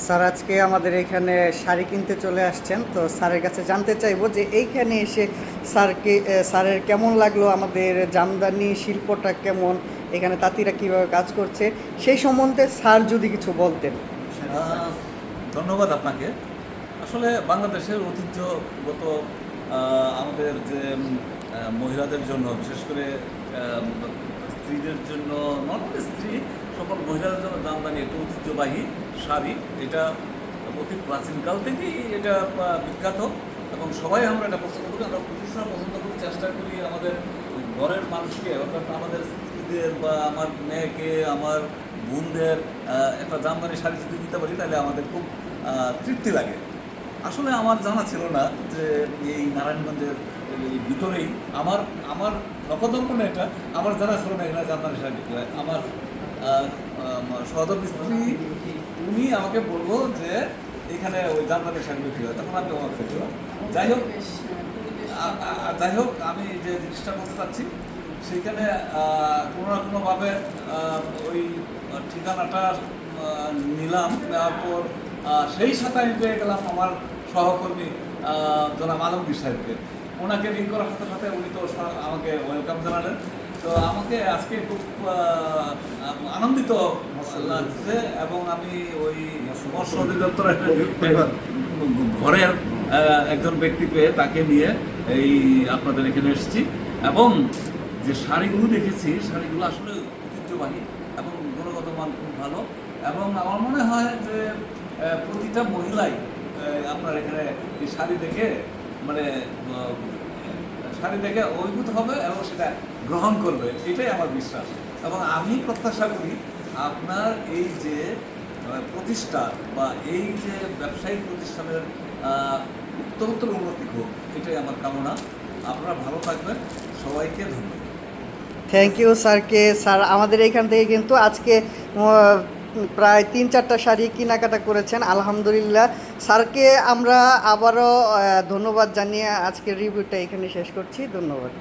Sir আজকে আমাদের এখানে শাড়ি কিনতে চলে আসছেন, তো স্যারের কাছে জানতে চাইবো যে এইখানে এসে স্যারের কেমন লাগলো, আমাদের জামদানি শিল্পটা কেমন, এখানে তাঁতিরা কীভাবে কাজ করছে সেই সম্বন্ধে স্যার যদি কিছু বলতেন। আহ, ধন্যবাদ আপনাকে। আসলে বাংলাদেশের ঐতিহ্যগত আমাদের যে মহিলাদের জন্য, বিশেষ করে স্ত্রীদের জন্য, নট অনলি স্ত্রী, সকল মহিলাদের জন্য জামদানি একটা ঐতিহ্যবাহী শাড়ি। এটা অতি প্রাচীনকাল থেকেই এটা বিখ্যাত এবং সবাই আমরা এটা পছন্দ করি। আমরা পুরুষরা পছন্দ করি, চেষ্টা করি আমাদের ঘরের মানুষকে, অর্থাৎ আমাদের স্ত্রীদের বা আমার মেয়েকে, আমার বোনদের একটা জামদানি শাড়ি যদি দিতে পারি তাহলে আমাদের খুব তৃপ্তি লাগে। আসলে আমার জানা ছিল না যে এই নারায়ণগঞ্জের এই ভিতরেই আমার আমার নকদর্পণে এটা আমার জানা ছিল না এখানে জামদানি শাড়ি বিক্রি হয়। আমার সহধর্ম স্ত্রী উনি আমাকে বললো যে এখানে ওই জামদানি শাড়ি বিক্রি হয়, তখন আমি অবাক হয়েছিলাম। যাই হোক, যাই হোক, আমি যে জিনিসটা বলতে চাচ্ছি সেইখানে কোনো না কোনোভাবে ওই ঠিকানাটা নিলাম। নেওয়ার পর সেই সাথে আমি পেয়ে গেলাম আমার সহকর্মী জনাব আলমগীর সাহেবকে। ওনাকে রিং করার সাথে সাথে উনি তো আমাকে ওয়েলকাম জানালেন। তো আমাকে আজকে খুব আনন্দিত লাগছে এবং আমি ওই মৎস্য অধিদপ্তরের ঘরের একজন ব্যক্তি পেয়ে তাকে নিয়ে এই আপনাদের এখানে এসেছি এবং যে শাড়িগুলো দেখেছি শাড়িগুলো আসলে ঐতিহ্যবাহী এবং গুণগত মান খুব ভালো। এবং আমার মনে হয় যে প্রতিটা মহিলাই আপনার এখানে এই শাড়ি দেখে মানে শাড়ি দেখে অভিভূত হবে এবং সেটা গ্রহণ করবে, এটাই আমার বিশ্বাস। এবং আমি প্রত্যাশা করি আপনার এই যে প্রতিষ্ঠা বা এই যে ব্যবসায়িক প্রতিষ্ঠানের উত্তরোত্তর উন্নতি হোক, এটাই আমার কামনা। আপনারা ভালো থাকবেন, সবাইকে ধন্যবাদ। থ্যাংক ইউ স্যারকে। স্যার আমাদের এইখান থেকে কিন্তু আজকে প্রায় 3-4টা শাড়ি কেনাকাটা করেছেন, আলহামদুলিল্লাহ। স্যারকে আমরা আবারও ধন্যবাদ জানিয়ে আজকের রিভিউটা এখানে শেষ করছি। ধন্যবাদ।